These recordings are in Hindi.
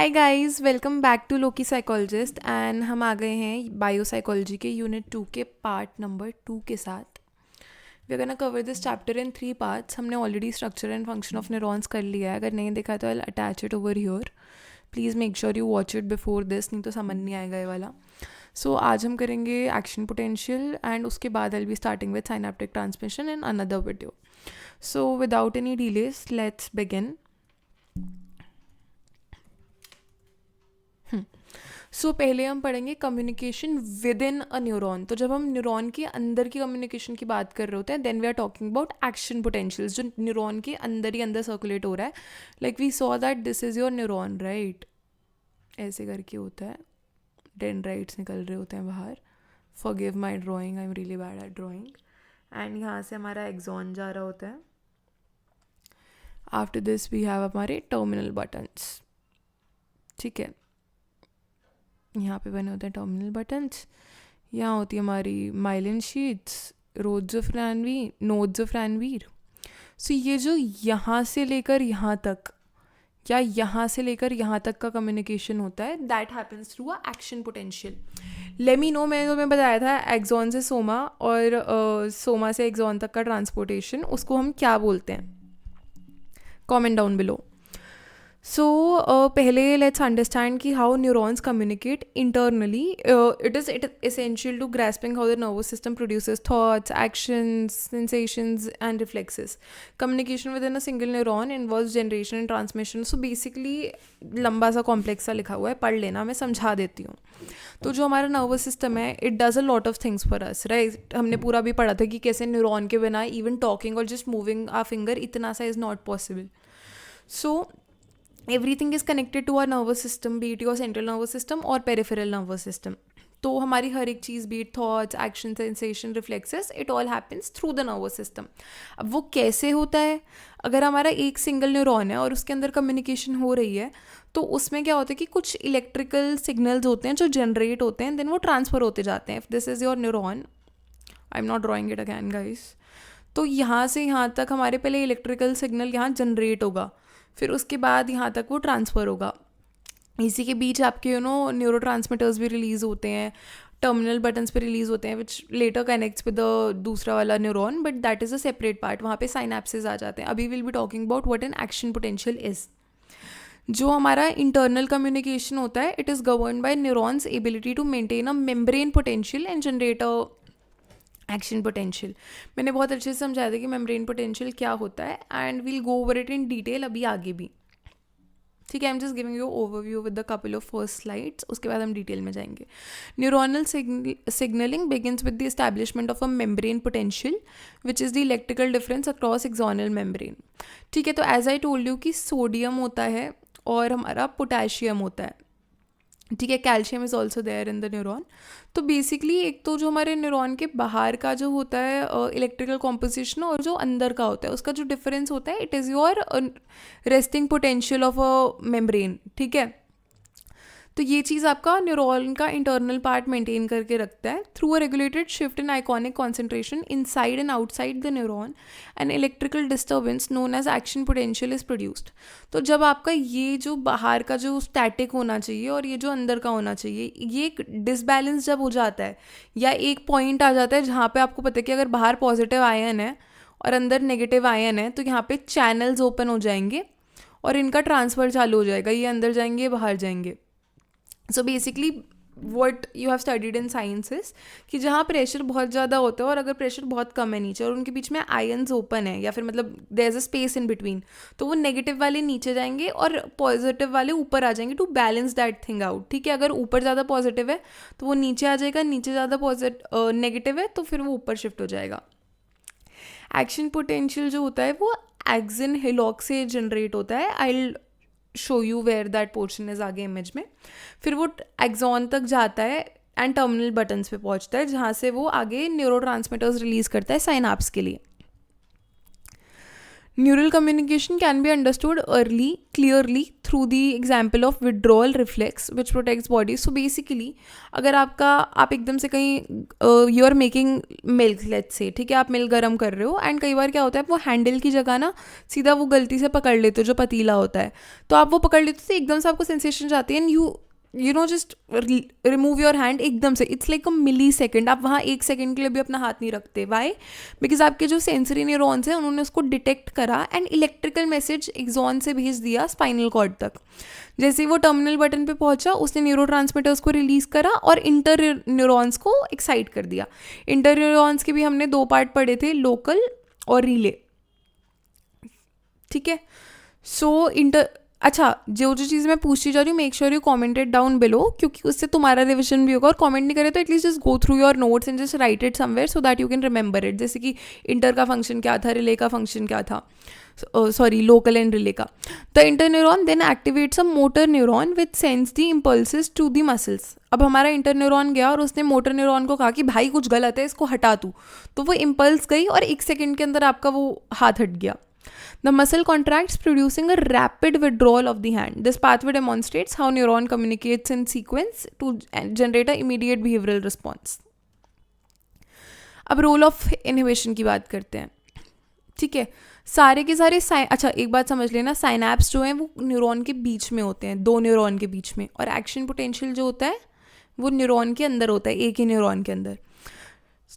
Hi guys, welcome back to Loki psychologist and हम आ गए हैं बायोसाइकोलॉजी के यूनिट 2 के पार्ट नंबर 2 के साथ। We are gonna cover this chapter in 3 parts. हमने already structure and function of neurons कर लिया है। अगर नहीं देखा तो I attach it over here. Please make sure you watch it before this, नहीं तो समझ नहीं आएगा ये वाला। सो आज हम करेंगे एक्शन पोटेंशियल एंड उसके बाद I be starting with synaptic transmission in another video. So without any delays let's begin. So पहले हम पढ़ेंगे communication within a neuron. तो जब हम न्यूरॉन के अंदर की कम्युनिकेशन की बात कर रहे होते हैं then we are talking about action potentials, जो न्यूरॉन के अंदर ही अंदर सर्कुलेट हो रहा है। Like we saw that this is your neuron, right? ऐसे करके होता है, डेंड्राइट्स निकल रहे होते हैं बाहर। Forgive my drawing, I am really bad at drawing. And यहाँ से हमारा एक्सॉन जा रहा होता है। आफ्टर दिस वी हैव हमारे टर्मिनल बटन्स, ठीक है। यहाँ पे बने होते हैं टर्मिनल बटन्स। यहाँ होती है हमारी माइलिन शीट्स, नोड्स ऑफ रैनवीर। सो ये जो यहाँ से लेकर यहाँ तक या यहाँ से लेकर यहाँ तक का कम्युनिकेशन होता है that happens through a action potential. Let me know, मैंने तुम्हें बताया था एक्सॉन से सोमा और सोमा से एक्सॉन तक का ट्रांसपोर्टेशन, उसको हम क्या बोलते हैं? Comment down below. सो पहले लेट्स अंडरस्टैंड कि how neurons communicate internally. It is essential to grasping how the nervous system produces thoughts, actions, sensations and reflexes. Communication within a single neuron involves generation and transmission. So basically लंबा सा कॉम्प्लेक्स सा लिखा हुआ है, पढ़ लेना, मैं समझा देती हूँ। तो जो हमारा नर्वस सिस्टम है it does a lot of things for us, right? हमने पूरा भी पढ़ा था कि कैसे न्यूरॉन के बिना इवन टॉकिंग और जस्ट मूविंग आ फिंगर इतना सा is not possible. So everything is connected to our nervous system, be it your central nervous system और पेरिफेरल नर्वस सिस्टम। तो हमारी हर एक चीज़, be it thoughts, action, sensation, reflexes, it all happens through the nervous system. अब वो कैसे होता है? अगर हमारा एक सिंगल न्यूरॉन है और उसके अंदर कम्युनिकेशन हो रही है तो उसमें क्या होता है कि कुछ इलेक्ट्रिकल सिग्नल्स होते हैं जो जनरेट होते हैं, देन वो ट्रांसफ़र होते जाते हैं। If this is your neuron, I am not drawing it again guys. तो यहाँ से यहाँ तक हमारे पहले इलेक्ट्रिकल सिग्नल यहाँ जनरेट होगा, फिर उसके बाद यहाँ तक वो ट्रांसफ़र होगा। इसी के बीच आपके न्यूरो ट्रांसमीटर्स भी रिलीज़ होते हैं, टर्मिनल बटन्स पे रिलीज़ होते हैं which later connects with the दूसरा वाला neuron, but that is a separate part. वहाँ पे साइनेप्सेस आ जाते हैं। अभी will be talking about what an action potential is. जो हमारा इंटरनल कम्युनिकेशन होता है it is govern by neurons ability to maintain a membrane potential and generate a action potential. मैंने बहुत अच्छे से समझाया था कि मेम्ब्रेन पोटेंशियल क्या होता है and will go over it in detail अभी आगे भी, ठीक है। I am just giving you overview with the couple of first slides, उसके बाद हम डिटेल में जाएंगे। Neuronal signalling begins with the establishment of a membrane potential which is the electrical difference across axonal membrane, ठीक है। तो एज आई टोल्ड यू कि सोडियम होता है और हमारा पोटेशियम होता है, ठीक है। Calcium is also there in the neuron. तो बेसिकली एक तो जो हमारे न्यूरॉन के बाहर का जो होता है इलेक्ट्रिकल कॉम्पोजिशन और जो अंदर का होता है उसका जो डिफरेंस होता है it is your resting potential of a membrane, ठीक है। तो ये चीज़ आपका न्यूरॉन का इंटरनल पार्ट मेंटेन करके रखता है। Through a regulated shift in iconic concentration inside and outside the neuron and electrical disturbance known as action potential is produced. तो जब आपका ये जो बाहर का जो स्टैटिक होना चाहिए और ये जो अंदर का होना चाहिए, ये एक डिसबैलेंस जब हो जाता है या एक पॉइंट आ जाता है जहाँ पे आपको पता है कि अगर बाहर पॉजिटिव आयन है और अंदर नेगेटिव आयन है तो यहाँ पे चैनल्स ओपन हो जाएंगे और इनका ट्रांसफ़र चालू हो जाएगा, ये अंदर जाएंगे, ये बाहर जाएंगे। So basically what you have studied in sciences कि जहाँ प्रेशर बहुत ज़्यादा होता है और अगर प्रेशर बहुत कम है नीचे और उनके बीच में आयन्स ओपन है या फिर मतलब there is a space in between, तो वो नेगेटिव वाले नीचे जाएंगे और पॉजिटिव वाले ऊपर आ जाएंगे to balance that thing out, ठीक है। अगर ऊपर ज़्यादा पॉजिटिव है तो वो नीचे आ जाएगा, नीचे ज़्यादा नेगेटिव है तो फिर वो ऊपर शिफ्ट हो जाएगा। एक्शन पोटेंशियल जो होता है वो एक्सिन हिलॉक से जनरेट होता है। I show you where that portion is आगे इमेज में। फिर वो एक्सॉन तक जाता है एंड टर्मिनल बटन्स पे पहुंचता है जहाँ से वो आगे न्यूरो ट्रांसमीटर्स रिलीज करता है साइनाप्स के लिए। Neural communication can be understood clearly through the example of withdrawal reflex which protects body. So basically अगर आप एकदम से कहीं you are making milk let's say, ठीक है, आप मिल्क गर्म कर रहे हो एंड कई बार क्या होता है वो हैंडल की जगह ना सीधा वो गलती से पकड़ लेते हो जो पतीला होता है, तो आप वो पकड़ लेते हो तो एकदम से आपको सेंसेशन जाती है and you know just remove your hand एकदम से. It's like a millisecond. आप वहाँ 1 सेकेंड के लिए भी अपना हाथ नहीं रखते. वाई? बिकॉज आपके जो सेंसरी न्यूरॉन्स हैं उन्होंने उसको डिटेक्ट करा एंड इलेक्ट्रिकल मैसेज एक्सॉन से भेज दिया स्पाइनल कॉर्ड तक. जैसे ही वो टर्मिनल बटन पे पहुंचा उसने न्यूरोट्रांसमीटर्स को रिलीज करा और इंटर न्यूरॉन्स को एक्साइट कर दिया. इंटर न्यूरॉन्स के भी हमने 2 पार्ट पढ़े थे, लोकल और रिले. ठीक है. सो अच्छा, जो चीज़ मैं पूछती जा रही हूँ make sure you commented down below, क्योंकि उससे तुम्हारा रिविजन भी होगा. और कमेंट नहीं करे तो at least just go through your notes and just right it somewhere so that you can remember it. जैसे कि इंटर का फंक्शन क्या था, रिले का फंक्शन क्या था, सॉरी लोकल एंड रिले का. The interneuron then activates a motor neuron which sends the impulses to the muscles. अब हमारा इंटर न्यूरॉन गया और उसने मोटर न्यूरॉन को कहा कि भाई कुछ गलत है, इसको हटा तू. तो वो इम्पल्स गई और 1 सेकेंड के अंदर आपका वो हाथ हट गया. The muscle contracts, producing a rapid withdrawal of the hand. This pathway demonstrates how neuron communicates in sequence to generate an immediate behavioral response. अब रोल ऑफ इनहिबिशन की बात करते हैं. ठीक है, सारे के सारे अच्छा एक बात समझ लेना, साइनैप्स जो हैं वो न्यूरॉन के बीच में होते हैं, 2 न्यूरॉन के बीच में, और एक्शन पोटेंशियल जो होता है वो न्यूरॉन के अंदर होता है, एक ही न्यूरॉन के अंदर.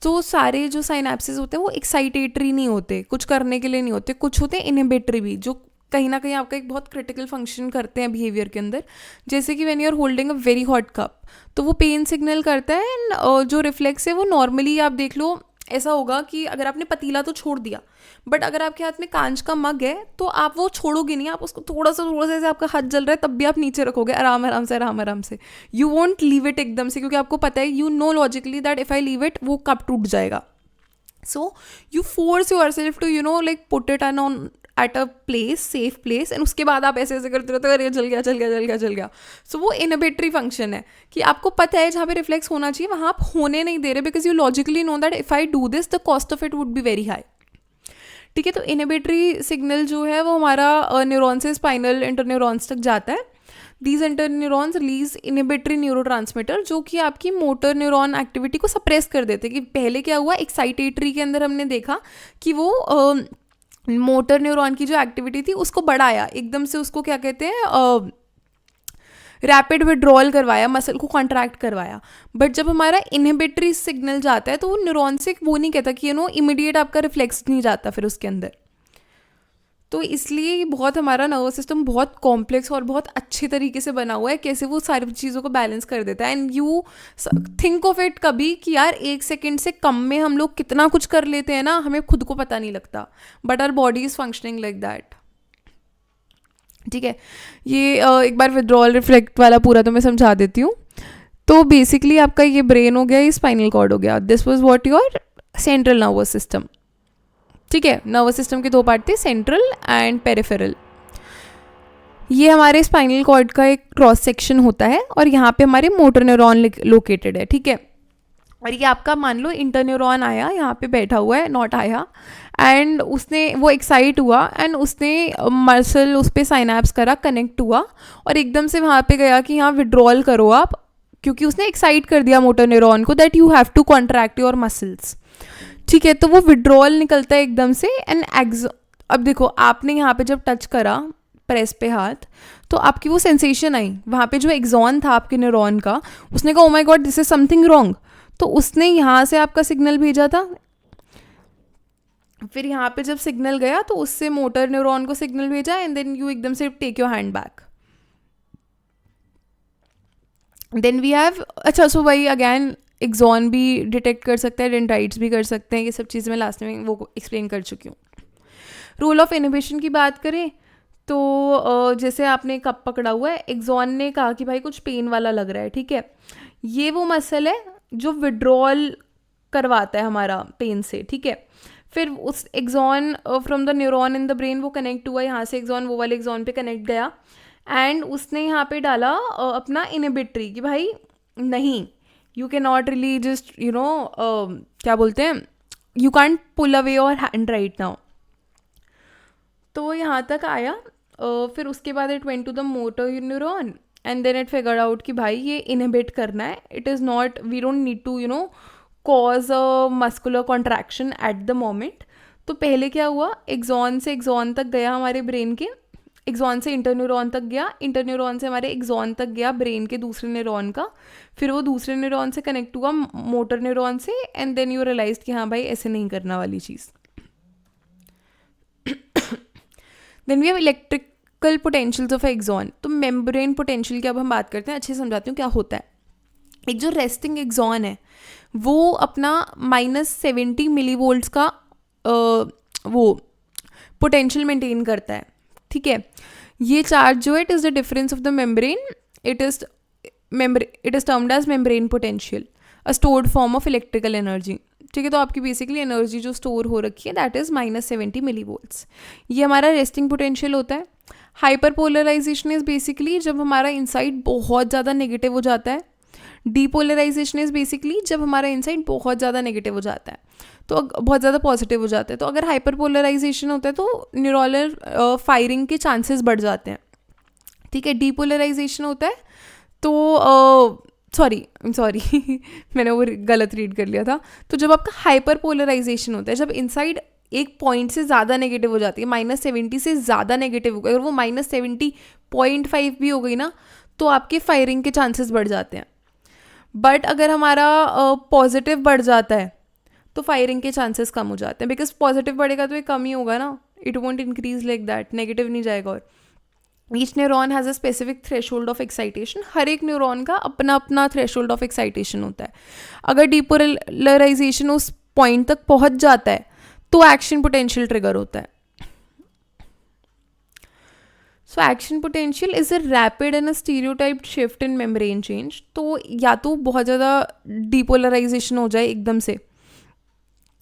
तो सारे जो साइनैप्सेस होते हैं वो एक्साइटेटरी नहीं होते, कुछ करने के लिए नहीं होते. कुछ होते हैं इनहिबिटरी भी, जो कहीं ना कहीं आपका एक बहुत क्रिटिकल फंक्शन करते हैं बिहेवियर के अंदर. जैसे कि when you are holding a very hot cup तो वो पेन सिग्नल करता है एंड जो रिफ्लेक्स है वो नॉर्मली आप देख लो ऐसा होगा कि अगर आपने पतीला तो छोड़ दिया, बट अगर आपके हाथ में कांच का मग है तो आप वो छोड़ोगे नहीं, आप उसको थोड़ा सा ऐसे आपका हाथ जल रहा है तब भी आप नीचे रखोगे आराम आराम से. यू वोंट लीव इट एकदम से, क्योंकि आपको पता है, you know logically that if I leave it वो कप टूट जाएगा. So you force yourself to like put it on at a place, safe place, and उसके बाद आप ऐसे करते रहते हो, अरे जल गया. सो वो इनहिबिटरी फंक्शन है कि आपको पता है जहाँ पे रिफ्लेक्स होना चाहिए वहाँ आप होने नहीं दे रहे, because you logically know that if I do this the cost of it would be very high. ठीक है, तो इनहिबिटरी सिग्नल जो है वो हमारा न्यूरॉन से स्पाइनल इंटरन्यूरॉन्स तक जाता है. These interneurons release inhibitory neurotransmitter जो कि आपकी मोटर न्यूरॉन एक्टिविटी को सप्रेस कर देते हैं. कि पहले क्या हुआ, एक्साइटेटरी के अंदर हमने देखा कि वो मोटर न्यूरॉन की जो एक्टिविटी थी उसको बढ़ाया एकदम से, उसको क्या कहते हैं रैपिड विड्रॉल करवाया, मसल को कॉन्ट्रैक्ट करवाया. बट जब हमारा इनहिबिटरी सिग्नल जाता है तो वो न्यूरॉन से वो नहीं कहता कि इमीडिएट आपका रिफ्लेक्स नहीं जाता फिर उसके अंदर. तो इसलिए बहुत हमारा नर्वस सिस्टम बहुत कॉम्प्लेक्स और बहुत अच्छे तरीके से बना हुआ है, कैसे वो सारी चीज़ों को बैलेंस कर देता है. And you think of it कभी कि यार 1 सेकेंड से कम में हम लोग कितना कुछ कर लेते हैं ना, हमें खुद को पता नहीं लगता, but our body is functioning like that. ठीक है, ये एक बार विड्रॉल रिफ्लेक्ट वाला पूरा तो मैं समझा देती हूँ. तो बेसिकली आपका ये ब्रेन हो गया, ये स्पाइनल कॉर्ड हो गया. This was what your central nervous system. ठीक है, नर्वस सिस्टम के 2 पार्ट थे, सेंट्रल एंड पेरिफेरल. ये हमारे स्पाइनल कॉर्ड का एक क्रॉस सेक्शन होता है और यहाँ पे हमारे मोटर न्यूरॉन लोकेटेड है. ठीक है, और ये आपका मान लो इंटर न्यूरॉन आया, यहाँ पे बैठा हुआ है, नॉट आया, एंड उसने वो एक्साइट हुआ एंड उसने मसल उस पर साइनैप्स करा, कनेक्ट हुआ और एकदम से वहाँ पे गया कि यहाँ विड्रॉल करो आप, क्योंकि उसने एक्साइट कर दिया मोटर न्यूरॉन को that you have to contract your muscles. ठीक है, तो वो विड्रॉल निकलता है एकदम से एंड अब देखो आपने यहाँ पे जब टच करा प्रेस पे हाथ तो आपकी वो सेंसेशन आई, वहाँ पे जो एक्सॉन था आपके न्यूरॉन का उसने कहा oh my God this is something wrong, तो उसने यहाँ से आपका सिग्नल भेजा था. फिर यहाँ पे जब सिग्नल गया तो उससे मोटर न्यूरॉन को सिग्नल भेजा एंड देन यू एकदम से take your hand back. Then we have, अच्छा सो वही अगैन एक्सॉन भी डिटेक्ट कर सकता है, डेंड्राइट्स भी कर सकते हैं, ये सब चीज़ें मैं लास्ट में वो एक्सप्लेन कर चुकी हूँ. रोल ऑफ इनहिबिशन की बात करें तो जैसे आपने कप पकड़ा हुआ है, एक्सॉन ने कहा कि भाई कुछ पेन वाला लग रहा है. ठीक है, ये वो मसल है जो विड्रॉल करवाता है हमारा पेन से. ठीक है, फिर उस axon from the neuron in the brain वो कनेक्ट हुआ, यहाँ से एक्सॉन वो वाले एक्सॉन पे कनेक्ट गया एंड उसने यहाँ पे डाला अपना इनहिबिटरी कि भाई नहीं, you can not really just क्या बोलते हैं, you can't pull away your hand right now. तो यहाँ तक आया। फिर उसके बाद it went to the motor neuron and then it figured out कि भाई ये इनहिबिट करना है, it is not, we don't need to cause a muscular contraction at the moment. तो पहले क्या हुआ, एक्सॉन से एक्सॉन तक गया हमारे ब्रेन के, एक्सॉन से इंटरन्यूरॉन तक गया, इंटरन्यूरॉन से हमारे एक्सॉन तक गया ब्रेन के दूसरे न्यूरॉन का, फिर वो दूसरे न्यूरॉन से कनेक्ट हुआ मोटर न्यूरॉन से, एंड देन यू रियलाइज कि हाँ भाई ऐसे नहीं करना वाली चीज़। Then we have electrical potentials of axon. तो मेम्ब्रेन पोटेंशियल की अब हम बात करते हैं, अच्छे से समझाती हूँ क्या होता है। एक जो रेस्टिंग एक्सॉन है वो अपना -70 मिली वोल्ट्स का वो पोटेंशियल मेंटेन करता है, ठीक है। ये चार्ज जो है, it is the difference of the membrane, it is termed as membrane potential, a stored form of electrical energy, ठीक है। तो आपकी बेसिकली एनर्जी जो स्टोर हो रखी है दैट इज़ -70 मिली वोल्ट्स। ये हमारा रेस्टिंग पोटेंशियल होता है। हाइपर पोलराइजेशन इज़ बेसिकली जब हमारा इनसाइड बहुत ज़्यादा नेगेटिव हो जाता है। डीपोलराइजेशन इज़ बेसिकली जब हमारा इनसाइड बहुत ज़्यादा नेगेटिव हो जाता है, तो बहुत ज़्यादा पॉजिटिव हो जाता है। तो अगर हाइपर पोलराइजेशन होता है तो न्यूरॉनल फायरिंग के चांसेस बढ़ जाते हैं, ठीक है। डीपोलराइजेशन होता है तो सॉरी मैंने वो गलत रीड कर लिया था। तो जब आपका हाइपर पोलराइजेशन होता है, जब इनसाइड एक पॉइंट से ज़्यादा नेगेटिव हो जाती है, -70 से ज़्यादा नेगेटिव हो गई, अगर वो -70.5 भी हो गई ना, तो आपके फायरिंग के चांसेस बढ़ जाते हैं। बट अगर हमारा पॉजिटिव बढ़ जाता है तो फायरिंग के चांसेस कम हो जाते हैं, बिकॉज पॉजिटिव बढ़ेगा तो ये कम ही होगा ना, it won't increase like that, negative नहीं जाएगा। और each neuron has a specific threshold of excitation, हर एक न्यूरॉन का अपना अपना थ्रेशोल्ड ऑफ एक्साइटेशन होता है। अगर डीपोलराइजेशन उस पॉइंट तक पहुंच जाता है तो एक्शन पोटेंशियल ट्रिगर होता है। So action potential is a rapid and a stereotyped shift in membrane change. तो या तो बहुत ज़्यादा डीपोलराइजेशन हो जाए एकदम से,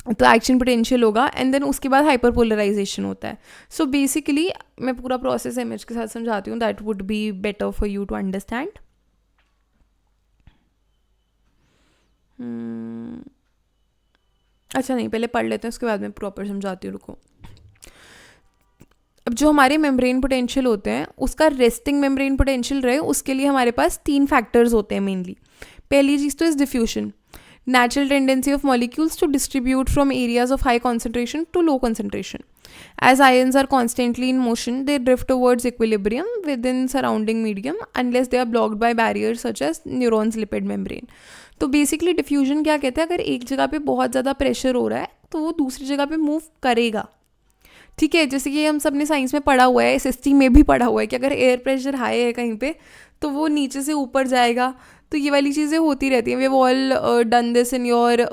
तो एक्शन पोटेंशियल होगा, एंड देन उसके बाद हाइपर पोलराइजेशन होता है। सो बेसिकली मैं पूरा प्रोसेस इमेज के साथ समझाती हूँ, that would be better for you to understand. अच्छा नहीं, पहले पढ़ लेते हैं, उसके बाद मैं प्रॉपर समझाती हूँ, रुको। अब जो हमारे मेम्ब्रेन पोटेंशियल होते हैं, उसका रेस्टिंग मेम्ब्रेन पोटेंशियल रहे उसके लिए हमारे पास 3 फैक्टर्स होते हैं मेनली। पहली चीज़ तो is diffusion, natural tendency of molecules to distribute from areas of high concentration to low concentration. As ions are constantly in motion, they drift towards equilibrium within surrounding medium unless they are blocked by barriers such as neurons lipid membrane. तो बेसिकली डिफ्यूजन क्या कहते हैं, अगर एक जगह पे बहुत ज़्यादा प्रेशर हो रहा है तो वो दूसरी जगह पे मूव करेगा, ठीक है। जैसे कि हम सब ने साइंस में पढ़ा हुआ है, एसएसटी में भी पढ़ा हुआ है कि अगर एयर प्रेशर हाई है कहीं पे तो वो नीचे से ऊपर जाएगा। तो ये वाली चीज़ें होती रहती हैं। We have all done this in your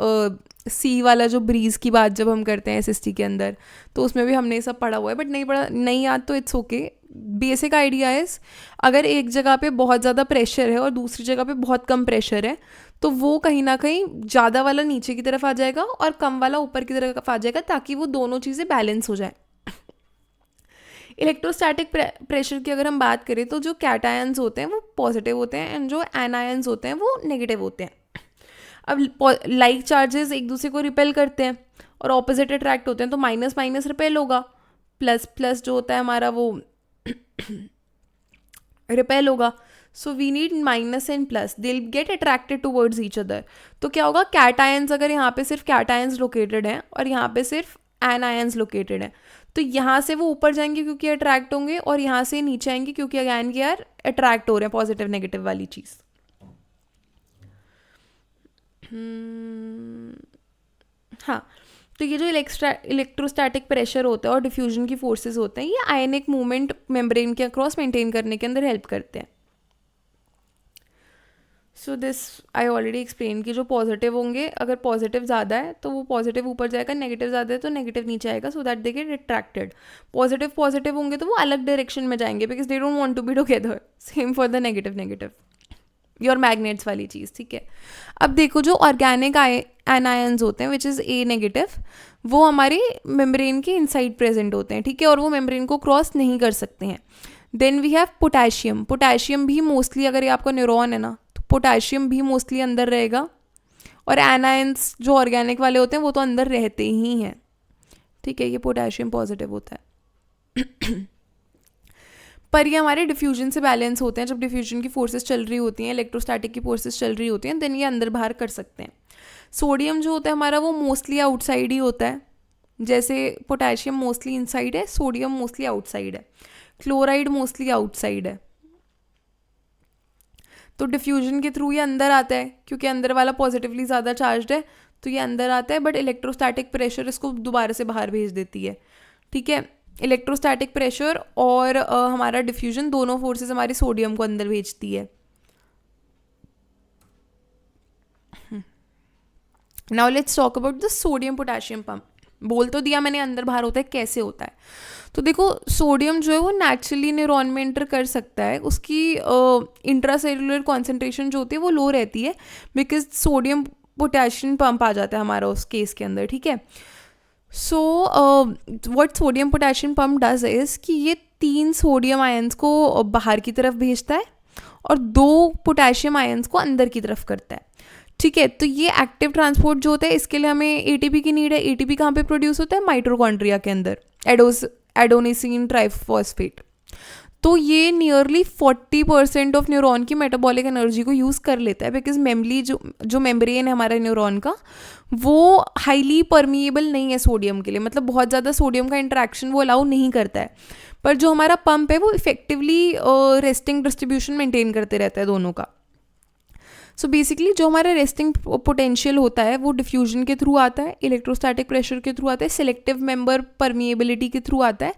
sea वाला जो ब्रीज की बात जब हम करते हैं एसएसटी के अंदर, तो उसमें भी हमने सब पढ़ा हुआ है, बट नहीं पढ़ा नहीं याद तो it's okay. Basic idea is, अगर एक जगह पे बहुत ज़्यादा प्रेशर है और दूसरी जगह पे बहुत कम प्रेशर है, तो वो कहीं ना कहीं ज़्यादा वाला नीचे की तरफ आ जाएगा और कम वाला ऊपर की तरफ आ जाएगा, ताकि वो दोनों चीज़ें बैलेंस हो जाए। इलेक्ट्रोस्टैटिक प्रेशर की अगर हम बात करें तो जो कैटायंस होते हैं वो पॉजिटिव होते हैं एंड जो एनायंस होते हैं वो नेगेटिव होते हैं। अब लाइक चार्जेस एक दूसरे को रिपेल करते हैं और ऑपोजिट अट्रैक्ट होते हैं, तो माइनस माइनस रिपेल होगा, प्लस प्लस जो होता है हमारा वो रिपेल होगा। So we need minus and plus, they will get attracted towards each other. तो क्या होगा, कैटायंस अगर यहाँ पे सिर्फ कैटायंस लोकेटेड हैं और यहाँ पे सिर्फ एनायंस लोकेटेड हैं, तो यहाँ से वो ऊपर जाएंगे क्योंकि अट्रैक्ट होंगे, और यहाँ से नीचे आएंगे क्योंकि अगैन की यार अट्रैक्ट हो रहे हैं, पॉजिटिव नेगेटिव वाली चीज़। हाँ, तो ये जो इलेक्ट्रोस्टैटिक प्रेशर होता है और डिफ्यूजन की फोर्सेस होते हैं, ये आयनिक मूवमेंट मेम्ब्रेन के अक्रॉस मेंटेन करने के अंदर हेल्प करते हैं। So this I already explain कि जो पॉजिटिव होंगे, अगर पॉजिटिव ज़्यादा है तो वो पॉजिटिव ऊपर जाएगा, नेगेटिव ज़्यादा है तो नेगेटिव नीचे आएगा, so that they get attracted. Positive होंगे तो वो अलग डायरेक्शन में जाएंगे because they don't want to be together. Same for the negative your magnets वाली चीज़, ठीक है। अब देखो जो ऑर्गेनिक एनायंस होते हैं विच इज़ ए नेगेटिव, वो हमारे मेम्ब्रेन के इनसाइड प्रेजेंट होते हैं, ठीक है, और वो मेम्ब्रेन को क्रॉस नहीं कर सकते हैं। देन वी हैव पोटेशियम भी मोस्टली, अगर ये आपका न्यूरॉन है ना, पोटेशियम भी मोस्टली अंदर रहेगा, और एनायंस जो ऑर्गेनिक वाले होते हैं वो तो अंदर रहते ही हैं, ठीक है। ये पोटेशियम पॉजिटिव होता है। पर ये हमारे डिफ्यूजन से बैलेंस होते हैं। जब डिफ्यूजन की फोर्सेस चल रही होती हैं, इलेक्ट्रोस्टैटिक की फोर्सेस चल रही होती हैं, देन ये अंदर बाहर कर सकते हैं। सोडियम जो होता है हमारा वो मोस्टली आउटसाइड ही होता है, जैसे पोटेशियम मोस्टली इनसाइड है, सोडियम मोस्टली आउटसाइड है, क्लोराइड मोस्टली आउटसाइड है। तो डिफ्यूजन के थ्रू ये अंदर आता है, क्योंकि अंदर वाला पॉजिटिवली ज़्यादा चार्ज्ड है तो ये अंदर आता है, बट इलेक्ट्रोस्टैटिक प्रेशर इसको दोबारा से बाहर भेज देती है। ठीक है, इलेक्ट्रोस्टैटिक प्रेशर और हमारा डिफ्यूजन दोनों फोर्सेस हमारी सोडियम को अंदर भेजती है। Now let's talk about the sodium potassium pump. बोल तो दिया मैंने अंदर बाहर होता है, कैसे होता है। तो देखो सोडियम जो है वो नेचुरली न्यूरॉन में एंटर कर सकता है, उसकी इंट्रासेलुलर कॉन्सेंट्रेशन जो होती है वो लो रहती है, बिकॉज सोडियम पोटेशियम पंप आ जाता है हमारा उस केस के अंदर। ठीक है, so what sodium potassium pump does is कि ये 3 सोडियम आयंस को बाहर की तरफ भेजता है और 2 पोटेशियम आयंस को अंदर की तरफ करता है। ठीक है, तो ये एक्टिव ट्रांसपोर्ट जो होता है इसके लिए हमें एटीपी की नीड है। एटीपी कहाँ पे प्रोड्यूस होता है? माइटोकॉन्ड्रिया के अंदर, एडोनिसिन ट्राइफॉस्फेट। तो ये नियरली 40% ऑफ न्यूरॉन की मेटाबॉलिक एनर्जी को यूज़ कर लेता है, बिकॉज मेमली जो मेम्ब्रेन है हमारे न्यूरॉन का वो हाईली परमिएबल नहीं है सोडियम के लिए, मतलब बहुत ज़्यादा सोडियम का इंटरेक्शन वो अलाउ नहीं करता है। पर जो हमारा पंप है वो इफेक्टिवली रेस्टिंग डिस्ट्रीब्यूशन मेंटेन करते रहता है दोनों का। सो बेसिकली जो हमारा रेस्टिंग पोटेंशियल होता है वो डिफ्यूजन के थ्रू आता है, इलेक्ट्रोस्टैटिक प्रेशर के थ्रू आता है, सिलेक्टिव मेंबर परमिएबिलिटी के थ्रू आता है।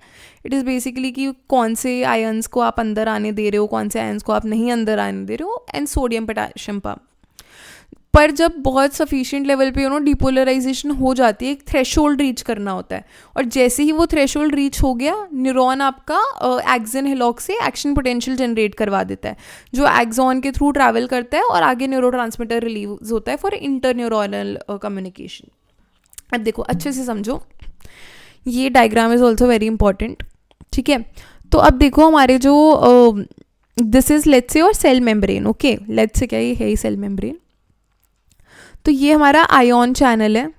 इट इज़ बेसिकली कि कौन से आयंस को आप अंदर आने दे रहे हो, कौन से आयंस को आप नहीं अंदर आने दे रहे हो, एंड सोडियम पोटेशियम पंप। पर जब बहुत सफिशिएंट लेवल पे डिपोलराइजेशन हो जाती है, एक थ्रेशोल्ड रीच करना होता है, और जैसे ही वो थ्रेशोल्ड रीच हो गया न्यूरॉन आपका एक्सन हिलॉक से एक्शन पोटेंशियल जनरेट करवा देता है, जो एक्सॉन के थ्रू ट्रैवल करता है और आगे न्यूरोट्रांसमीटर रिलीज होता है फॉर इंटर न्यूरोनल कम्युनिकेशन। अब देखो अच्छे से समझो, ये diagram is also very important. ठीक है, तो अब देखो हमारे जो दिस इज लेट्स से और cell membrane. Okay, let's say क्या ये है ही सेल मेम्ब्रेन। तो ये हमारा आयन चैनल है,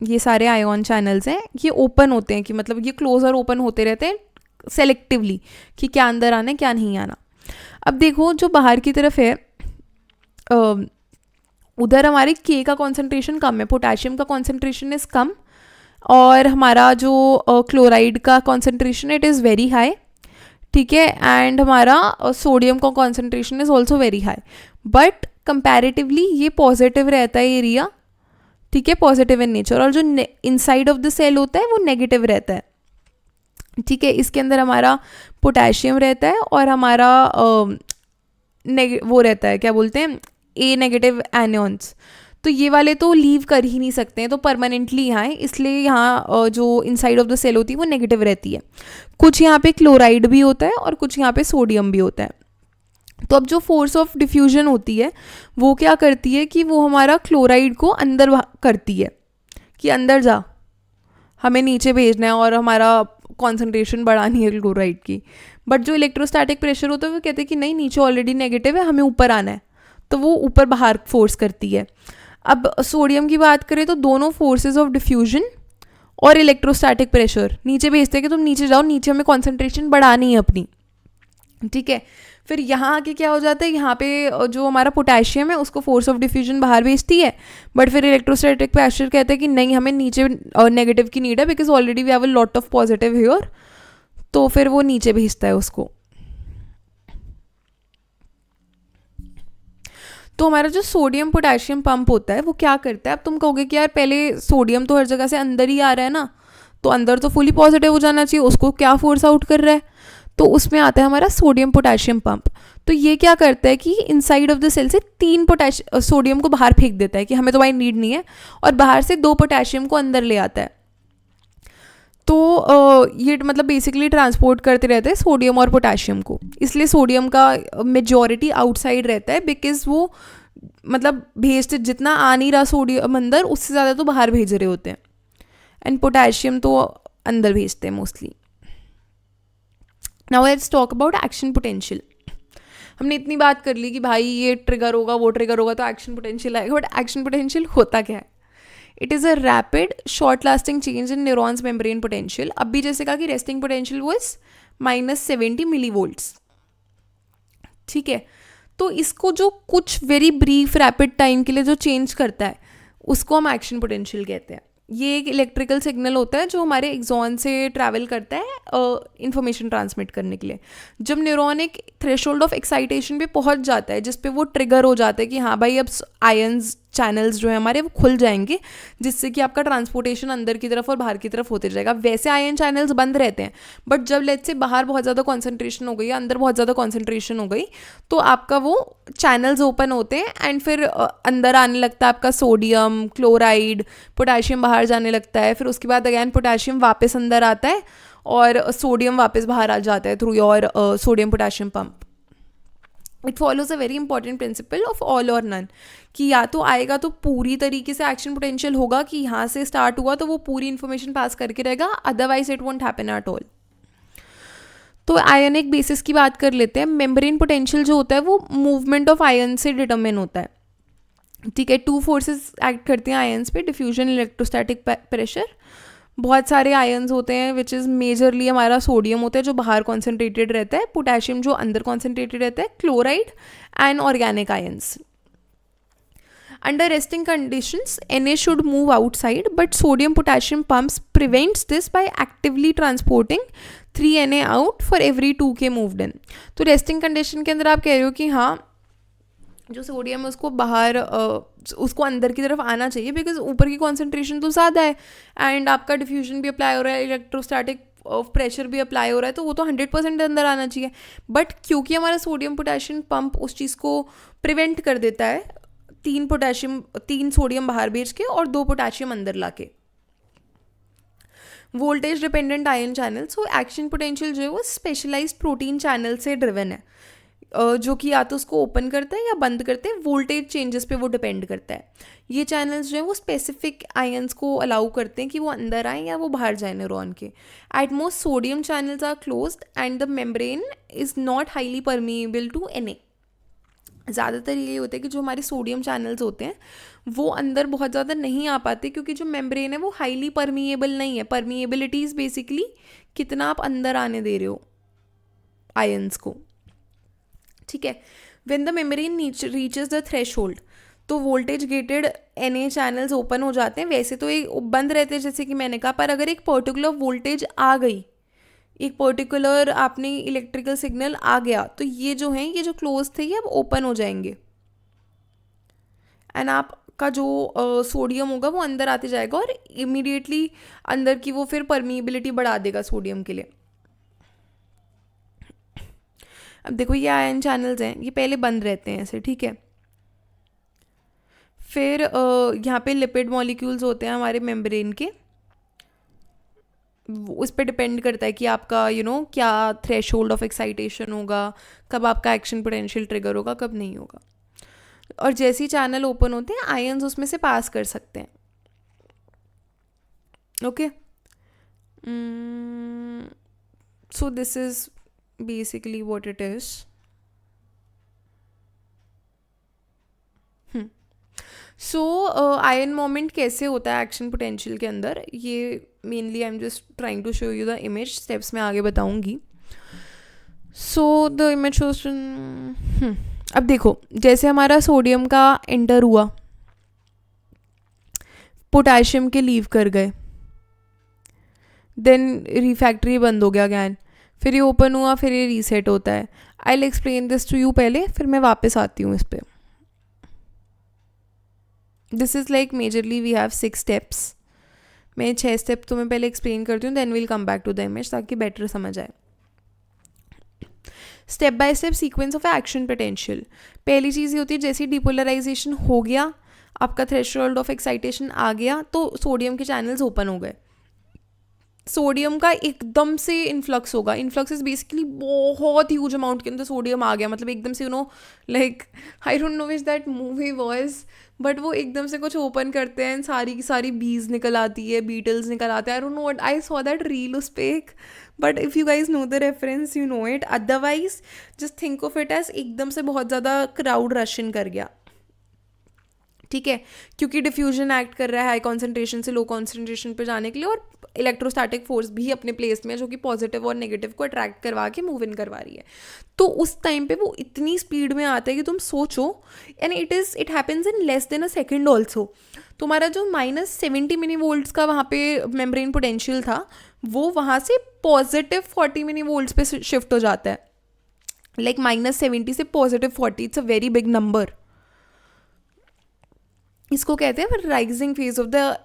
ये सारे आयन चैनल्स हैं, ये ओपन होते हैं कि मतलब ये क्लोज और ओपन होते रहते हैं सेलेक्टिवली कि क्या अंदर आना है क्या नहीं आना। अब देखो जो बाहर की तरफ है उधर हमारे के का कॉन्सेंट्रेशन कम है, पोटेशियम का कॉन्सेंट्रेशन इज़ कम, और हमारा जो क्लोराइड का concentration it is very high. ठीक है, एंड हमारा सोडियम का concentration is also very high, but comparatively ये पॉजिटिव रहता है एरिया। ठीक है, पॉजिटिव इन नेचर, और जो इनसाइड ऑफ द सेल होता है वो नेगेटिव रहता है। ठीक है, इसके अंदर हमारा पोटेशियम रहता है और हमारा वो रहता है क्या बोलते हैं ए नेगेटिव एनियंस। तो ये वाले तो लीव कर ही नहीं सकते हैं, तो परमानेंटली यहाँ है, इसलिए यहाँ जो इनसाइड ऑफ द सेल होती है वो नेगेटिव रहती है। कुछ यहाँ पे क्लोराइड भी होता है और कुछ यहाँ पे सोडियम भी होता है। तो अब जो फोर्स ऑफ डिफ्यूजन होती है वो क्या करती है कि वो हमारा क्लोराइड को अंदर करती है कि अंदर जा, हमें नीचे भेजना है और हमारा कॉन्सेंट्रेशन बढ़ानी है क्लोराइड की। बट जो इलेक्ट्रोस्टैटिक प्रेशर होता है वो कहते हैं कि नहीं, नीचे ऑलरेडी नेगेटिव है, हमें ऊपर आना है, तो वो ऊपर बाहर फोर्स करती है। अब सोडियम की बात करें तो दोनों फोर्सेस ऑफ डिफ्यूजन और इलेक्ट्रोस्टैटिक प्रेशर नीचे भेजते हैं कि तुम नीचे जाओ, नीचे हमें कॉन्सेंट्रेशन बढ़ानी है अपनी। ठीक है, फिर यहाँ आके क्या हो जाता है, यहाँ पे जो हमारा पोटेशियम है उसको फोर्स ऑफ डिफ्यूजन बाहर भेजती है, बट फिर इलेक्ट्रोस्टैटिक प्रेशर कहता है कि नहीं, हमें नीचे नेगेटिव की नीड है, because already we have a lot of positive here, तो फिर वो नीचे भेजता है उसको। तो हमारा जो सोडियम पोटेशियम पंप होता है वो क्या करता है, अब तुम कहोगे कि यार पहले सोडियम तो हर जगह से अंदर ही आ रहा है ना, तो अंदर तो फुली पॉजिटिव हो जाना चाहिए, उसको क्या फोर्स आउट कर रहा है, तो उसमें आता है हमारा सोडियम पोटेशियम पंप। तो ये क्या करता है कि इनसाइड ऑफ द सेल से 3 सोडियम को बाहर फेंक देता है कि हमें तो भाई नीड नहीं है, और बाहर से 2 पोटेशियम को अंदर ले आता है। तो ये मतलब बेसिकली ट्रांसपोर्ट करते रहते हैं सोडियम और पोटेशियम को, इसलिए सोडियम का मेजॉरिटी आउटसाइड रहता है, बिकॉज वो मतलब भेजते जितना आ नहीं रहा सोडियम अंदर, उससे ज़्यादा तो बाहर भेज रहे होते हैं, एंड पोटेशियम तो अंदर भेजते हैं mostly. Now let's talk about action potential. हमने इतनी बात कर ली कि भाई ये ट्रिगर होगा वो ट्रिगर होगा तो एक्शन पोटेंशियल आएगा, बट एक्शन पोटेंशियल होता क्या है? It is a rapid short lasting change in neuron's membrane potential. अब भी जैसे कहा कि resting potential was -70 millivolts. ठीक है, तो इसको जो कुछ वेरी ब्रीफ रैपिड टाइम के लिए जो चेंज करता है उसको हम एक्शन पोटेंशियल कहते हैं। ये एक इलेक्ट्रिकल सिग्नल होता है जो हमारे एक्सॉन से ट्रैवल करता है इंफॉर्मेशन ट्रांसमिट करने के लिए। जब न्यूरॉन एक थ्रेशोल्ड ऑफ एक्साइटेशन पे पहुंच जाता है जिस पे वो ट्रिगर हो जाता है कि हाँ भाई अब आयंस चैनल्स जो है हमारे वो खुल जाएंगे, जिससे कि आपका ट्रांसपोर्टेशन अंदर की तरफ और बाहर की तरफ होते जाएगा। वैसे आयन चैनल्स बंद रहते हैं, बट जब लेट्स से बाहर बहुत ज़्यादा कॉन्सेंट्रेशन हो गई या अंदर बहुत ज़्यादा कॉन्सेंट्रेशन हो गई तो आपका वो चैनल्स ओपन होते हैं एंड फिर अंदर आने लगता है आपका सोडियम, क्लोराइड, पोटेशियम बाहर जाने लगता है। फिर उसके बाद अगैन पोटेशियम वापस अंदर आता है और सोडियम वापस बाहर आ जाता है through your sodium potassium pump. It follows a very important principle of all और नन, कि या तो आएगा तो पूरी तरीके से एक्शन पोटेंशियल होगा कि यहाँ से स्टार्ट हुआ तो वो पूरी इन्फॉर्मेशन पास करके रहेगा, otherwise it won't happen at all. तो आयनिक बेसिस की बात कर लेते हैं। मेम्ब्रेन पोटेंशियल जो होता है वो मूवमेंट ऑफ आयन से डिटरमिन होता है। ठीक है, 2 फोर्सेस एक्ट करते हैं आयन्स पे, डिफ्यूजन, इलेक्ट्रोस्टैटिक प्रेशर। बहुत सारे आयन्स होते हैं विच इज़ मेजरली हमारा सोडियम होता है जो बाहर कॉन्सेंट्रेटेड रहता है, पोटेशियम जो अंदर कॉन्सेंट्रेटेड रहता है, chloride and organic ions. Under resting conditions, Na should move outside, but sodium-potassium pumps prevents this by actively transporting 3 Na out for every 2K moved in. तो resting condition के अंदर आप कह रहे हो कि हाँ जो सोडियम है उसको बाहर उसको अंदर की तरफ आना चाहिए बिकॉज ऊपर की कॉन्सेंट्रेशन तो ज़्यादा है एंड आपका डिफ्यूजन भी अप्लाई हो रहा है, इलेक्ट्रोस्टैटिक प्रेशर भी अप्लाई हो रहा है, तो वो तो 100% अंदर आना चाहिए। बट क्योंकि हमारा सोडियम पोटेशियम पंप उस चीज़ को प्रिवेंट कर देता है, 3 सोडियम बाहर भेज के और 2 पोटेशियम अंदर लाके। Voltage dependent ion channel, so action potential जो है वो स्पेशलाइज्ड प्रोटीन चैनल से ड्रिवन है, जो कि या तो उसको ओपन करते हैं या बंद करते हैं, वोल्टेज चेंजेस पे वो डिपेंड करता है। ये चैनल्स जो है वो स्पेसिफिक आयंस को अलाउ करते हैं कि वो अंदर आए या वो बाहर जाए न्यूरॉन के। At most sodium channels are closed and the membrane is not highly permeable to Na। ज़्यादातर ये होता है कि जो हमारे सोडियम चैनल्स होते हैं वो अंदर बहुत ज़्यादा नहीं आ पाते क्योंकि जो मेम्ब्रेन है वो हाईली परमिएबल नहीं है। परमिएबिलिटी इज़ बेसिकली कितना आप अंदर आने दे रहे हो आयंस को। ठीक है, when the membrane reaches the threshold तो voltage gated Na channels open हो जाते हैं। वैसे तो ये बंद रहते हैं जैसे कि मैंने कहा, पर अगर एक पर्टिकुलर वोल्टेज आ गई, एक पर्टिकुलर आपने इलेक्ट्रिकल सिग्नल आ गया, तो ये जो हैं ये जो क्लोज थे ये अब ओपन हो जाएंगे एंड आपका जो सोडियम होगा वो अंदर आते जाएगा और इमीडिएटली अंदर की वो फिर परमिएबिलिटी बढ़ा देगा सोडियम के लिए। अब देखो ये आयन चैनल्स हैं, ये पहले बंद रहते हैं ऐसे, ठीक है। फिर यहाँ पे लिपिड मॉलिक्यूल्स होते हैं हमारे मेम्ब्रेन के, उस पर डिपेंड करता है कि आपका क्या थ्रेशोल्ड ऑफ एक्साइटेशन होगा, कब आपका एक्शन पोटेंशियल ट्रिगर होगा, कब नहीं होगा। और जैसे ही चैनल ओपन होते हैं आयंस उसमें से पास कर सकते हैं। Okay, so this is basically what it is. So ion moment कैसे होता है एक्शन पोटेंशियल के अंदर, ये mainly I am just trying to show you the image, steps में आगे बताऊंगी। सो द इमेज शोज, अब देखो जैसे हमारा सोडियम का एंटर हुआ, पोटेशियम के लीव कर गए, देन रिफैक्ट्री बंद हो गया अगैन, फिर ये ओपन हुआ, फिर ये रीसेट होता है। I will explain this to you पहले, फिर मैं वापस आती हूँ इस पर। This is like majorly we have 6 steps. मैं 6 स्टेप तुम्हें पहले एक्सप्लेन करती हूँ, then will come back to the image ताकि बेटर समझ आए। Step by step sequence of action potential. पहली चीज़ ये होती है जैसे डिपोलराइजेशन हो गया, आपका थ्रेशोल्ड ऑफ एक्साइटेशन आ गया, तो सोडियम के चैनल्स ओपन हो गए। सोडियम का एकदम से इन्फ्लक्स होगा। इन्फ्लक्स इज बेसिकली बहुत ह्यूज अमाउंट के अंदर सोडियम आ गया, मतलब एकदम से like I don't know which that movie was, but वो एकदम से कुछ ओपन करते हैं, सारी की सारी बीज निकल आती है, बीटल्स निकल आते हैं। I don't know what, I saw that reel उस पे एक, but if you guys know the reference you know it, otherwise just think of it as एकदम से बहुत ज़्यादा क्राउड रश इन कर गया। ठीक है, क्योंकि डिफ्यूजन एक्ट कर रहा है हाई कॉन्सेंट्रेशन से लो कॉन्सेंट्रेशन पे जाने के लिए, और इलेक्ट्रोस्टैटिक फोर्स भी अपने प्लेस में है जो कि पॉजिटिव और नेगेटिव को अट्रैक्ट करवा के मूव इन करवा रही है। तो उस टाइम पे वो इतनी स्पीड में आता है कि तुम सोचो, and it happens in less than a second also. तुम्हारा जो -70 मिनी वोल्ट्स का वहाँ पे मेम्ब्रेन पोटेंशियल था, वो वहाँ से +40 मिनी वोल्ट्स पे शिफ्ट हो जाता है। लाइक -70 से +40, it's a very big number. इसको कहते हैं rising phase of the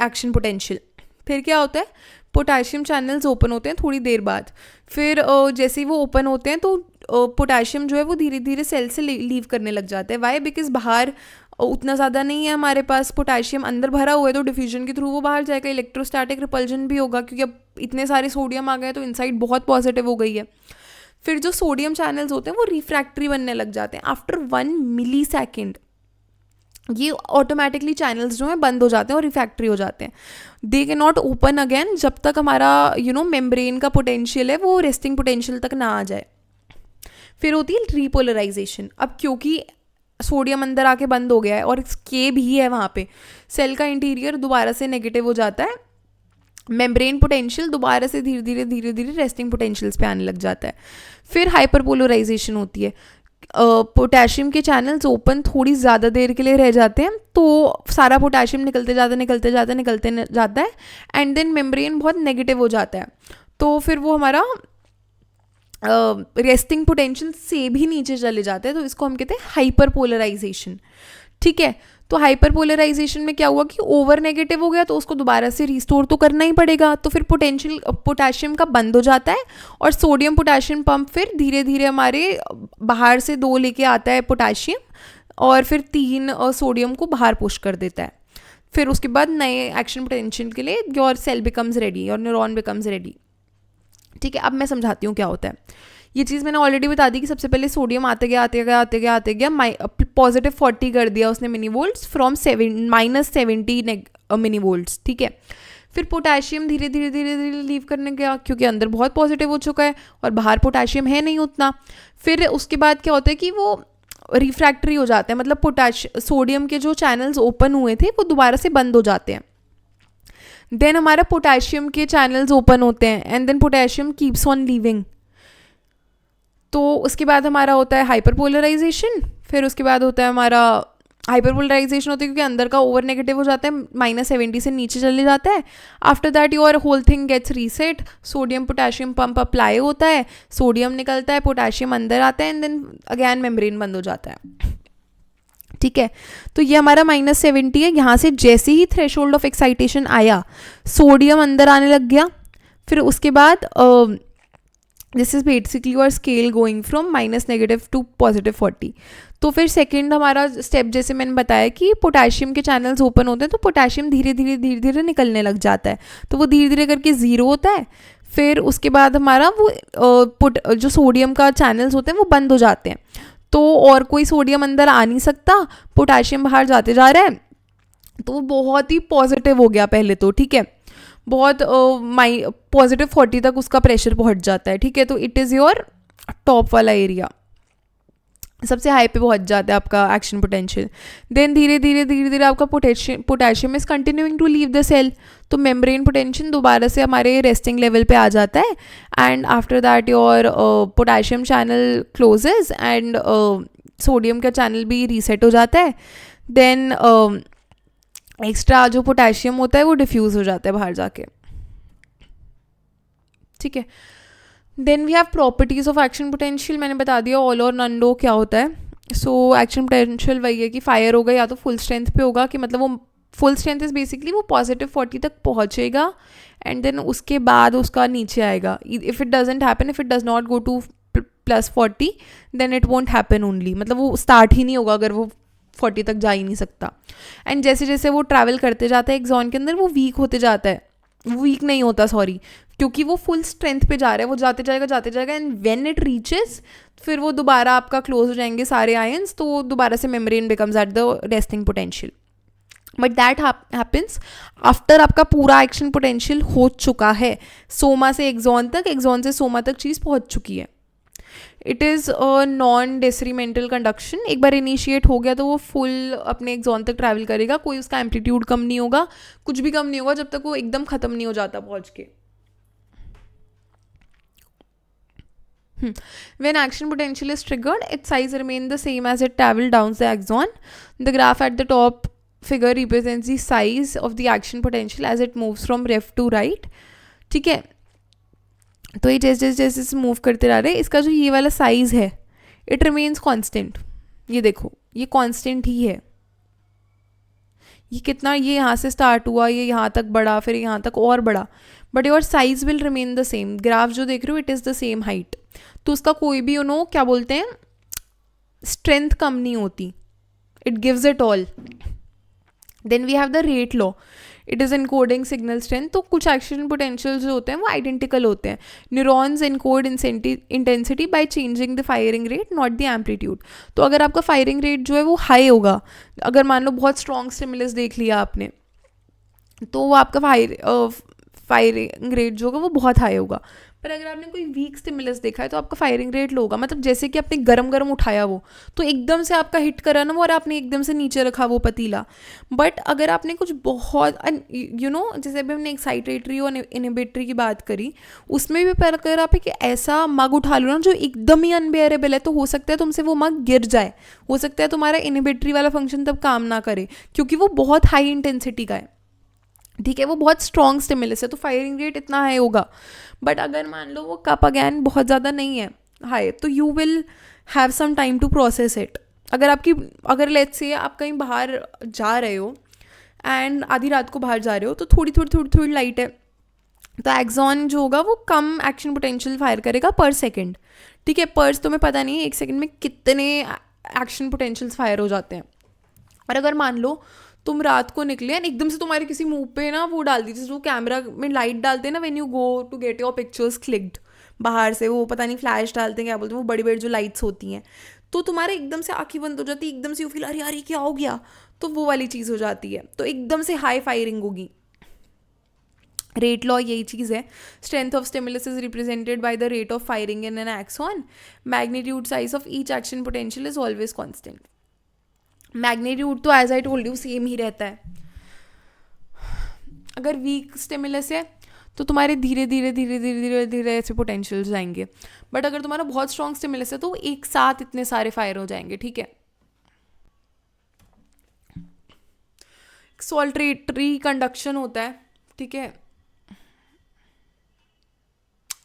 action potential. फिर क्या होता है, पोटेशियम चैनल्स ओपन होते हैं थोड़ी देर बाद। फिर जैसे ही वो ओपन होते हैं तो पोटेशियम जो है वो धीरे धीरे सेल से लीव करने लग जाता है। वाई? बिकॉज बाहर उतना ज़्यादा नहीं है हमारे पास पोटेशियम, अंदर भरा हुआ है, तो डिफ्यूजन के थ्रू वो बाहर जाएगा। इलेक्ट्रोस्टैटिक रिपल्जन भी होगा क्योंकि अब इतने सारे सोडियम आ गए तो इनसाइड बहुत पॉजिटिव हो गई है। फिर जो सोडियम चैनल्स होते हैं वो रिफ्रैक्टरी बनने लग जाते हैं। आफ्टर 1 मिली सेकेंड ये ऑटोमेटिकली चैनल्स जो हैं बंद हो जाते हैं और रिफ्रैक्टरी हो जाते हैं। They can not open again जब तक हमारा मेम्ब्रेन का पोटेंशियल है वो रेस्टिंग पोटेंशियल तक ना आ जाए। फिर होती है रीपोलराइजेशन। अब क्योंकि सोडियम अंदर आके बंद हो गया है और के भी है वहाँ पे, सेल का इंटीरियर दोबारा से नेगेटिव हो जाता है। मेम्ब्रेन पोटेंशियल दोबारा से धीरे धीरे धीरे धीरे रेस्टिंग पोटेंशियल्स पे आने लग जाता है। फिर हाइपरपोलराइजेशन होती है। पोटेशियम के चैनल्स ओपन थोड़ी ज़्यादा देर के लिए रह जाते हैं, तो सारा पोटेशियम निकलते जाता है एंड देन मेम्ब्रेन बहुत नेगेटिव हो जाता है। तो फिर वो हमारा रेस्टिंग पोटेंशियल से भी नीचे चले जाते हैं, तो इसको हम कहते हैं हाइपरपोलराइजेशन। ठीक है, तो हाइपरपोलराइजेशन में क्या हुआ कि ओवर नेगेटिव हो गया, तो उसको दोबारा से रिस्टोर तो करना ही पड़ेगा। तो फिर पोटेशियम का बंद हो जाता है और सोडियम पोटेशियम पंप फिर धीरे धीरे हमारे बाहर से 2 लेके आता है पोटेशियम, और फिर 3 सोडियम को बाहर पुश कर देता है। फिर उसके बाद नए एक्शन पोटेंशियल के लिए your cell becomes ready, your neuron becomes ready. ठीक है, अब मैं समझाती हूँ क्या होता है। ये चीज़ मैंने ऑलरेडी बता दी कि सबसे पहले सोडियम आते गया +40 कर दिया उसने mini volts from -70 mini volts. ठीक है, फिर पोटेशियम धीरे धीरे धीरे धीरे लीव करने गया क्योंकि अंदर बहुत पॉजिटिव हो चुका है और बाहर पोटेशियम है नहीं उतना। फिर उसके बाद क्या होता है कि वो रिफ्रैक्टरी हो जाते हैं, मतलब सोडियम के जो चैनल्स ओपन हुए थे वो दोबारा से बंद हो जाते हैं। देन हमारा पोटेशियम के चैनल्स ओपन होते हैं and then potassium keeps on leaving. तो उसके बाद हमारा होता है हाइपरपोलराइजेशन। फिर उसके बाद होता है हमारा हाइपरपोलराइजेशन होता है क्योंकि अंदर का ओवर नेगेटिव हो जाता है, -70 से नीचे चले जाता है। After that your whole thing gets reset, sodium potassium pump apply होता है, सोडियम निकलता है, पोटेशियम अंदर आता है एंड देन अगेन मेम्ब्रेन बंद हो जाता है। ठीक है, तो ये हमारा -70 है। यहाँ से जैसे ही थ्रेशोल्ड ऑफ एक्साइटेशन आया, सोडियम अंदर आने लग गया। फिर उसके बाद this is basically your scale going from -negative to +40। तो फिर सेकंड हमारा स्टेप जैसे मैंने बताया कि पोटेशियम के चैनल्स ओपन होते हैं, तो पोटेशियम धीरे धीरे निकलने लग जाता है, तो वो धीरे धीरे करके 0 होता है। फिर उसके बाद हमारा वो जो सोडियम का चैनल्स होते हैं वो बंद हो जाते हैं, तो और कोई सोडियम अंदर आ नहीं सकता, पोटेशियम बाहर जाते जा रहा है। तो वो बहुत ही पॉजिटिव हो गया पहले तो। ठीक है, बहुत +40 तक उसका प्रेशर पहुंच जाता है। ठीक है, तो इट इज़ योर टॉप वाला एरिया, सबसे हाई पे पहुंच जाता है आपका एक्शन पोटेंशियल। देन धीरे धीरे आपका potassium is continuing to leave the cell, तो मेम्ब्रेन पोटेंशियल दोबारा से हमारे रेस्टिंग लेवल पे आ जाता है and after that your potassium channel closes and sodium का चैनल भी रीसेट हो जाता है। देन एक्स्ट्रा जो पोटेशियम होता है वो डिफ्यूज़ हो जाता है बाहर जाके। ठीक है, then we have properties of action potential. मैंने बता दिया ऑल और नन लो क्या होता है। सो एक्शन पोटेंशियल वही है कि फायर होगा या तो फुल स्ट्रेंथ पे होगा, कि मतलब वो फुल स्ट्रेंथ इज बेसिकली वो +40 तक पहुँचेगा एंड देन उसके बाद उसका नीचे आएगा। If it doesn't happen, if it does not go to +40 then it won't happen only, मतलब वो स्टार्ट ही नहीं होगा अगर वो 40 तक जा ही नहीं सकता। एंड जैसे जैसे वो ट्रैवल करते जाता है एक्सॉन के अंदर, वो वीक होते जाता है, वीक नहीं होता सॉरी, क्योंकि वो फुल स्ट्रेंथ पे जा रहा है, वो जाते जाएगा एंड व्हेन इट रीचेस फिर वो दोबारा आपका क्लोज हो जाएंगे सारे आयंस, तो दोबारा से membrane becomes at the resting potential. But that happens after आपका पूरा एक्शन पोटेंशियल हो चुका है, सोमा से एक्सॉन तक, एक्सॉन से सोमा तक चीज़ पहुंच चुकी है। It is a non decremental conduction. एक बार इनिशिएट हो गया तो वो फुल अपने एक जोन तक ट्रैवल करेगा, कोई उसका एम्पलीट्यूड कम नहीं होगा, कुछ भी कम नहीं होगा जब तक वो एकदम ख़त्म नहीं हो जाता पहुँच के. When action potential is triggered, its size remains the same as it travels down the axon. The graph at the top figure represents the size of the action potential as it moves from left to right. ठीक है, तो ये जैसे जैसे जैसे मूव करते रह रहे हैं, इसका जो ये वाला साइज है इट रिमेन्स कांस्टेंट. ये देखो, ये कांस्टेंट ही है. ये कितना, ये यहाँ से स्टार्ट हुआ, ये यहाँ तक बढ़ा, फिर यहाँ तक और बढ़ा, but your size will remain the same. Graph जो देख रहे हो it is the same height. तो उसका कोई भी क्या बोलते हैं, स्ट्रेंथ कम नहीं होती. It gives it all. Then we have the rate law. It is encoding signal strength. तो कुछ एक्शन पोटेंशियल जो होते हैं वो आइडेंटिकल होते हैं. Neurons encode intensity by changing the firing rate not the amplitude. तो अगर आपका फायरिंग रेट जो है वो हाई होगा, अगर मान लो बहुत स्ट्रॉन्ग स्टिमुलस देख लिया आपने, तो वो आपका फायरिंग रेट जो होगा वो बहुत हाई होगा. पर अगर आपने कोई वीक स्टिमुलस देखा है तो आपका फायरिंग रेट लो होगा. मतलब जैसे कि आपने गरम गरम उठाया वो, तो एकदम से आपका हिट करा ना वो, और आपने एकदम से नीचे रखा वो पतीला. बट अगर आपने कुछ बहुत जैसे अभी हमने एक्साइटेटरी और इनहिबिटरी की बात करी, उसमें भी पर अगर आप एक ऐसा मग उठा लो ना जो एकदम ही अनबेयरेबल है, तो हो सकता है तुमसे वो मग गिर जाए. हो सकता है तुम्हारा इनहिबिटरी वाला फंक्शन तब काम ना करे, क्योंकि वो बहुत हाई इंटेंसिटी का है. ठीक है, वो बहुत स्ट्रॉन्ग स्टिमुलस है, तो फायरिंग रेट इतना हाई होगा. बट अगर मान लो वो कप अगैन बहुत ज़्यादा नहीं है हाई, तो you will have some time to process it. अगर लेट्स से आप कहीं बाहर जा रहे हो एंड आधी रात को बाहर जा रहे हो, तो थोड़ी लाइट है, तो एक्सॉन जो होगा वो कम एक्शन पोटेंशियल फायर करेगा पर सेकेंड. ठीक है, पर तुम्हें पता नहीं है एक सेकेंड में कितने एक्शन पोटेंशियल्स फायर हो जाते हैं. और अगर मान लो तुम रात को निकले एंड एकदम से तुम्हारे किसी मुंह पे ना वो डाल दी, जैसे वो कैमरा में लाइट डालते हैं ना when you go to get your pictures clicked बाहर से, वो पता नहीं फ्लैश डालते हैं क्या बोलते हैं, वो बड़ी बड़ी जो लाइट्स होती हैं, तो तुम्हारे एकदम से आंखें बंद हो जाती है, एकदम से यू फील अरे यार क्या हो गया, तो वो वाली चीज़ हो जाती है. तो एकदम से हाई फायरिंग होगी. रेट लॉ यही चीज़ है. Strength of stimulus is represented by the rate of firing in an axon. Magnitude size of each action potential is always constant. Magnitude तो as I told you same ही रहता है. अगर वीक स्टिमुलस है तो तुम्हारे धीरे धीरे धीरे धीरे धीरे धीरे ऐसे पोटेंशियल्स जाएंगे. बट अगर तुम्हारा बहुत स्ट्रॉन्ग स्टिमुलस है तो एक साथ इतने सारे फायर हो जाएंगे. ठीक है, सॉल्टेटरी कंडक्शन होता है. ठीक है,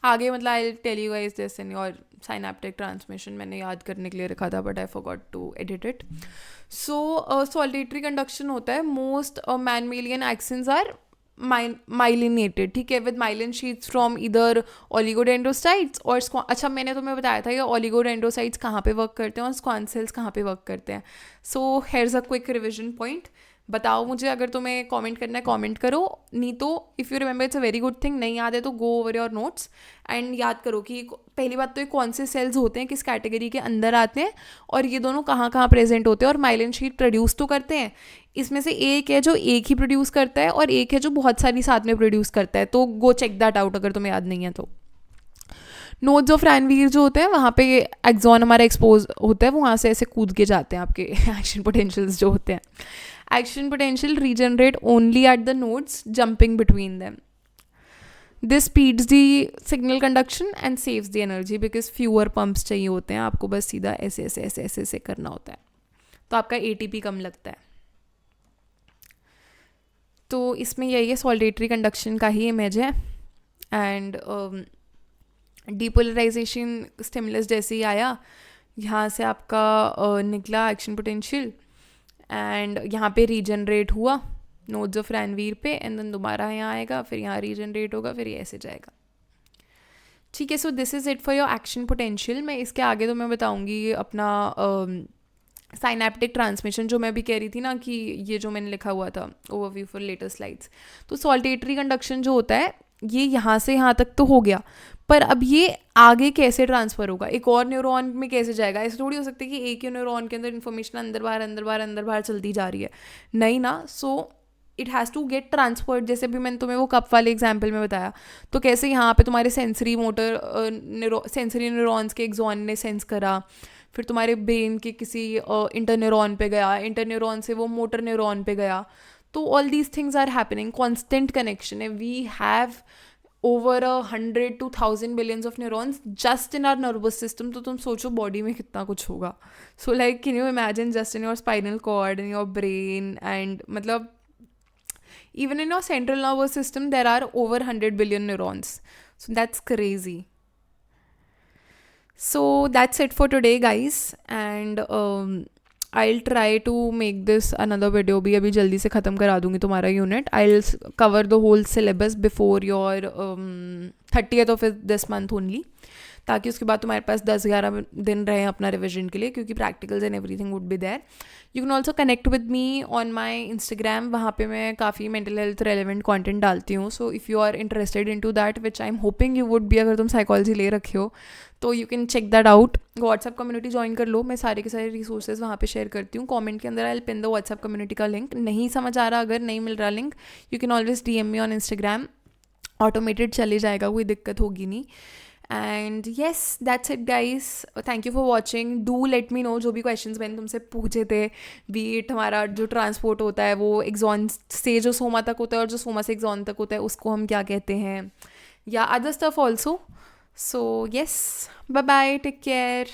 आगे मतलब I tell you guys this in your synaptic transmission. मैंने याद करने के लिए रखा था but I forgot to edit it. So saltatory conduction होता है. Most mammalian axons are myelinated. ठीक है, विद माइलिन शीट्स फ्रॉम इधर ओलिगोडेंड्रोसाइट्स और अच्छा मैंने तुम्हें बताया था कि ओलिगोडेंड्रोसाइट्स कहाँ पे वर्क करते हैं और स्क्वान सेल्स कहाँ पे वर्क करते हैं. So here's a quick revision point. बताओ मुझे, अगर तुम्हें कमेंट करना है कमेंट करो, नहीं तो if you remember it's a very good thing. नहीं याद है तो go over your notes and याद करो कि पहली बात तो ये कौन से सेल्स होते हैं, किस कैटेगरी के अंदर आते हैं, और ये दोनों कहाँ कहाँ प्रेजेंट होते हैं, और माइलिन शीट प्रोड्यूस तो करते हैं. इसमें से एक है जो एक ही प्रोड्यूस करता है और एक है जो बहुत सारी साथ में प्रोड्यूस करता है. तो गो चेक दैट आउट अगर तुम्हें याद नहीं है तो. नोड्स ऑफ रैनवीर जो होते हैं वहाँ पे एक्सॉन हमारा एक्सपोज होता है, वहाँ से ऐसे कूद के जाते हैं आपके एक्शन पोटेंशियल्स जो होते हैं. Action potential regenerate only at the nodes jumping between them. This speeds the signal conduction and saves the energy because fewer pumps चाहिए होते हैं. आपको बस सीधा ऐसे ऐसे ऐसे ऐसे ऐसे करना होता है, तो आपका ATP कम लगता है. तो इसमें यही है, सॉल्टेटरी कंडक्शन का ही इमेज है. एंड डीपोलराइजेशन स्टिमुलस जैसे ही आया, यहाँ से आपका निकला एक्शन पोटेंशियल एंड यहाँ पे रीजनरेट हुआ नोड्स ऑफ रैनवीर पे, एंड देन दोबारा यहाँ आएगा, फिर यहाँ रीजनरेट होगा, फिर ये ऐसे जाएगा. ठीक है, so this is it for your action potential. मैं इसके आगे तो मैं बताऊँगी अपना साइनेप्टिक ट्रांसमिशन, जो मैं भी कह रही थी ना कि ये जो मैंने लिखा हुआ था ओवरव्यू फॉर लेटर स्लाइड्स. तो सॉल्टेटरी कंडक्शन जो होता है ये यहाँ से यहाँ तक तो हो गया, पर अब ये आगे कैसे ट्रांसफ़र होगा, एक और न्यूरॉन में कैसे जाएगा. ऐसे थोड़ी हो सकता है कि एक ही न्यूरॉन के अंदर इन्फॉर्मेशन अंदर बाहर चलती जा रही है, नहीं ना. So it has to get transferred. जैसे भी मैंने तुम्हें वो कप वाले एग्जाम्पल में बताया, तो कैसे यहाँ पे तुम्हारे सेंसरी न्यूरॉन्स के एक्सॉन ने सेंस करा, फिर तुम्हारे ब्रेन के किसी इंटरन्यूरॉन पे गया, इंटरन्यूरॉन से वो मोटर न्यूरॉन पे गया. तो all these things are happening, constant connection है. We have over 100 to 1,000 billions of neurons just in our nervous system. तो तुम सोचो बॉडी में कितना कुछ होगा. So like can you imagine just in your spinal cord, in your brain, and मतलब even in your central nervous system there are over 100 billion neurons. So that's crazy. So that's it for today guys, and I'll try to make this another video. भी अभी जल्दी से ख़त्म करा दूँगी तुम्हारा unit. I'll cover the whole syllabus before your 30th of this month only, ताकि उसके बाद तुम्हारे पास 10-11 दिन रहे अपना रिविजन के लिए, क्योंकि practicals and everything would be there. You can also connect with me on my Instagram. वहाँ पे मैं काफ़ी मेंटल हेल्थ रेलिवेंट कंटेंट डालती हूँ. So if you are interested in to that, which I am hoping you would be, अगर तुम साइकोलॉजी ले रखे हो तो you can check that out. WhatsApp community join कर लो. मैं सारे के सारे रिसोर्सेज वहाँ पे शेयर करती हूँ. कमेंट के अंदर I will pin the WhatsApp community का लिंक. नहीं समझ आ रहा, अगर नहीं मिल रहा link, you can always DM me on Instagram. Automated चले जाएगा, कोई दिक्कत होगी नहीं. And yes, that's it guys. Thank you for watching. Do let me know जो भी क्वेश्चंस मैंने तुमसे पूछे थे. बीट हमारा जो ट्रांसपोर्ट होता है वो एक्सॉन से जो सोमा तक होता है, और जो सोमा से एक्सॉन तक होता है उसको हम क्या कहते हैं, या other stuff also. So yes, bye bye, take care.